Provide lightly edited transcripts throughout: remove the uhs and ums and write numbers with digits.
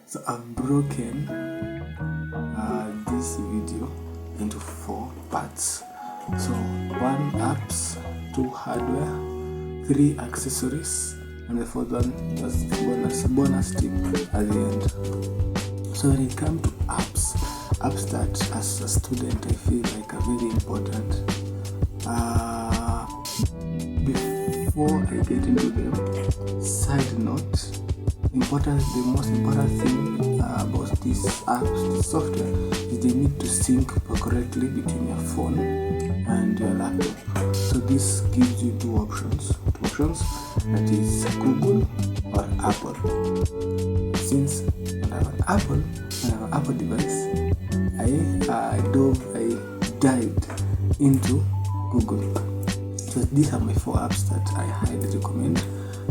So I've broken this video into 4 parts. So 1 apps, 2 hardware, 3 accessories, and the 4th one just bonus tip at the end. So when it comes to apps that as a student I feel like are very important. Before I get into them, side note, the most important thing about these apps, this software, is they need to sync correctly between your phone and your laptop. So this gives you two options, that is Google or Apple. Since I have an Apple device, I dived into Google. So these are my 4 apps that I highly recommend.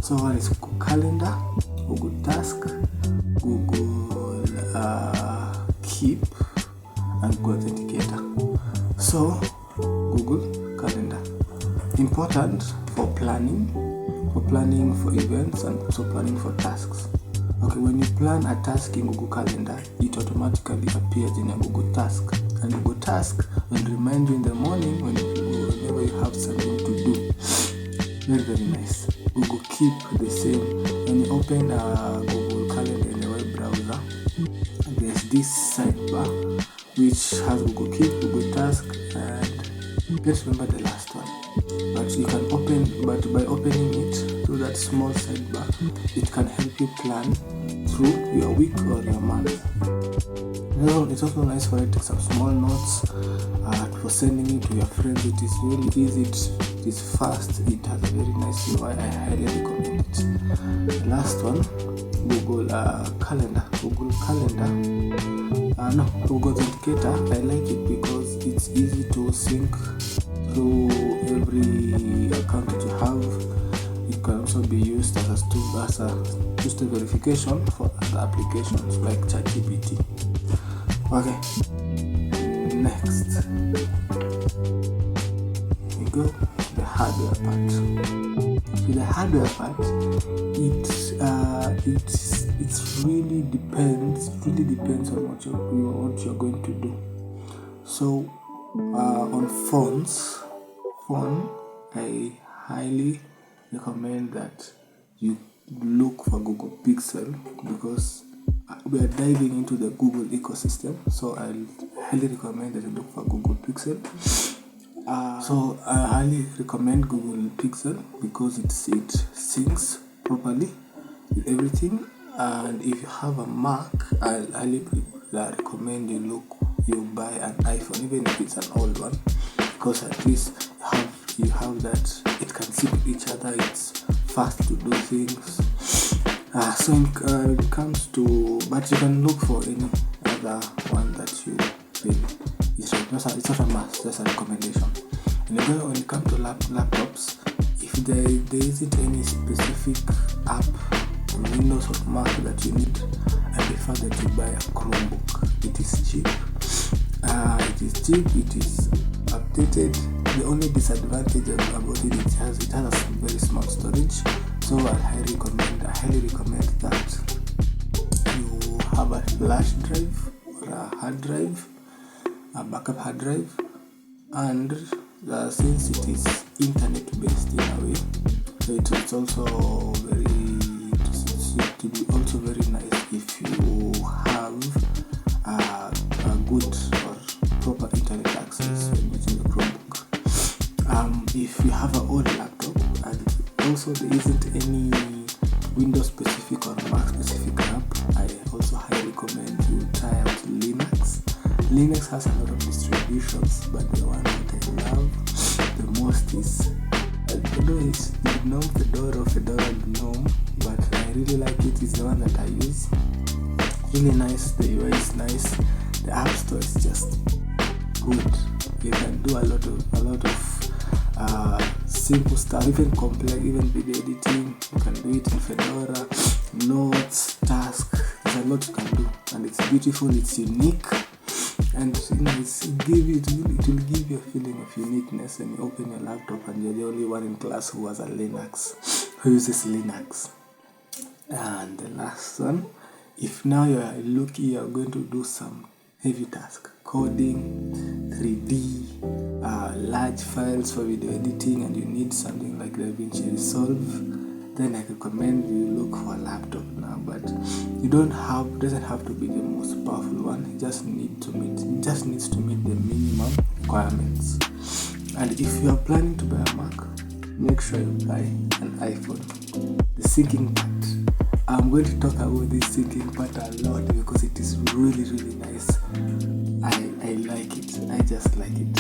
So one is Google Calendar, Google Task, Google Keep, and Google Authenticator. So Google Calendar, important for planning for events, and also planning for tasks. Okay, when you plan a task in Google Calendar, it automatically appears in a Google Task, and Google Task will remind you in the morning whenever you have something to do. Very, very nice. Google Keep, the same. When you open Google Calendar in the web browser, there's this sidebar which has Google Keep, Google Task, and let's remember the last one. But by opening it through that small sidebar, it can help you plan through your week or your month. It's also nice for you to take some small notes for sending it to your friends. It is really easy, it is fast, it has a very nice UI. I highly recommend it. The last one, Google Calendar. Google Authenticator. I like it because it's easy to sync through every account that you have. It can also be used as a two-step verification for other applications like ChatGPT. Okay, next we go to the hardware part. So the hardware part, it really depends on what you're going to do. So on phone, I highly recommend that you look for Google Pixel, because we are diving into the Google ecosystem. So I highly recommend that you look for Google Pixel. So I highly recommend Google Pixel because it syncs properly with everything. And if you have a Mac, I highly recommend you buy an iPhone, even if it's an old one, because at least you have that it can sync with each other. It's fast to do things. So when it comes to, but you can look for any other one that you feel is right. It's not a must, just a recommendation. And when it comes to laptops, if there isn't any specific app on Windows or Mac that you need, I prefer that you buy a Chromebook. It is cheap. It is updated. The only disadvantage about it has a very small storage. So I highly recommend that you have a flash drive or a hard drive, a backup hard drive, and since it is internet based in a way, it's also very nice if you have a good or proper internet access when using the Chromebook. If you have an old laptop, and also there isn't any Windows specific or Mac specific app, I also highly recommend you try out Linux. Linux has a lot of distributions, but the one that I love the most is, although it's GNOME, Fedora GNOME, but I really like it. It's the one that I use. Really nice. The UI is nice. The App Store is just good. You can do a lot of simple stuff, even complex, even video editing. You can do it in Fedora, Notes, Task. There's a lot you can do, and it's beautiful. It's unique, and it will give you a feeling of uniqueness when you open your laptop and you're the only one in class who uses Linux. And the last one if now you're going to do some heavy task, coding, 3D, large files for video editing, and you need something like DaVinci Resolve, then I recommend you look for a laptop now. But doesn't have to be the most powerful one. It just needs to meet the minimum requirements. And if you are planning to buy a Mac, make sure you buy an iPhone. The syncing part, I'm going to talk about this syncing part a lot because it is really, really nice. I like it. I just like it.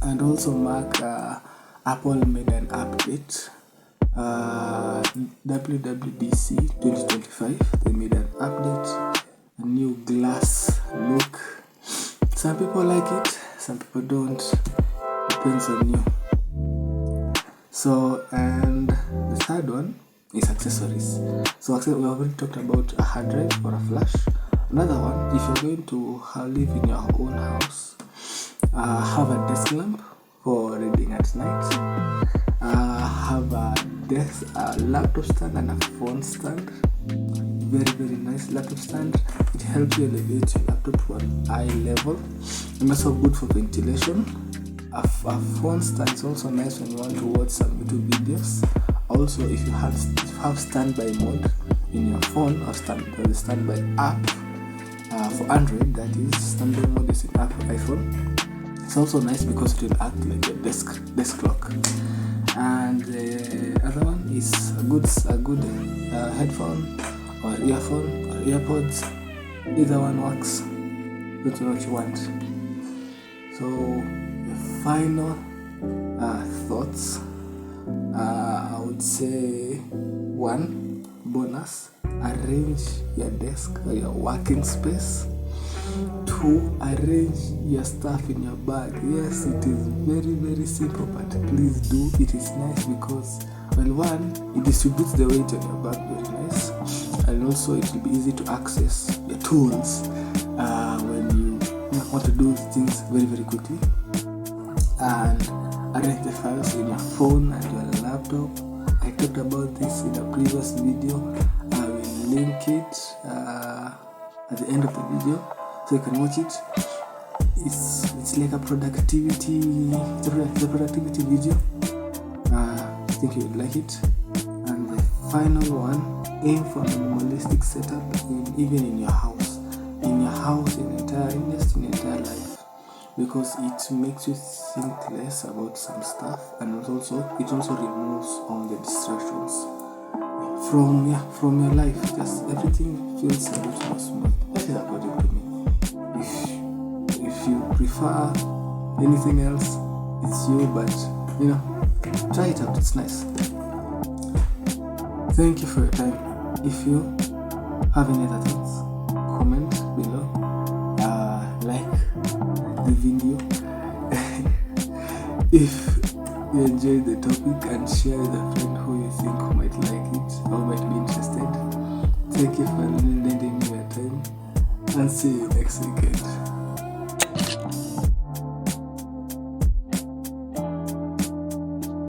And also Mac, Apple made an update. WWDC 2025, they made an update, a new glass look. Some people like it, some people don't. Depends on you. So, and the third one is accessories. So we already talked about a hard drive or a flash. Another one, if you're going to live in your own house, have a desk lamp for reading at night. Have a laptop stand and a phone stand. Very, very nice laptop stand. It helps you elevate your laptop to an eye level, and also good for ventilation. A phone stand is also nice when you want to watch some YouTube videos. Also, if you have standby mode in your phone or the standby app for Android, that is standby mode is in app for iPhone. It's also nice because it will act like a desk clock. And the other one is a good headphone or earphone or earpods. Either one works. Don't know what you want. So the final thoughts, I would say, 1, bonus, arrange your desk or your working space. 2, arrange your stuff in your bag. Yes, it is very, very simple, but please do. It is nice because, well, 1, it distributes the weight on your bag very nice, and also it will be easy to access your tools when you want to do things very, very quickly. And arrange the files in your phone and your laptop. I talked about this in a previous video. I will link it at the end of the video, so you can watch it. It's like a productivity video. I think you would like it. And the final one, aim for a minimalistic setup even in your house, in your entire life, because it makes you think less about some stuff, and it also removes all the distractions from your life. Just everything feels a bit more smooth. That is according to me. If you prefer anything else, it's you, but try it out. It's nice. Thank you for your time. If you have any other thoughts, comment below, like the video. If you enjoyed the topic, and share with a friend who you think might like it or might be interested. Thank you for lending me your time, and see you next weekend.